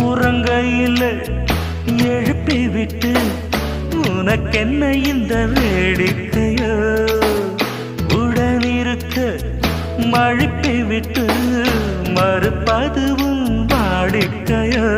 உறங்கையில் எழுப்பி விட்டு உனக்கென்ன இந்த வேடிக்கையோ உடனிருக்க மழுப்பி விட்டு மறுப்பதுவும் வாடிக்கையோ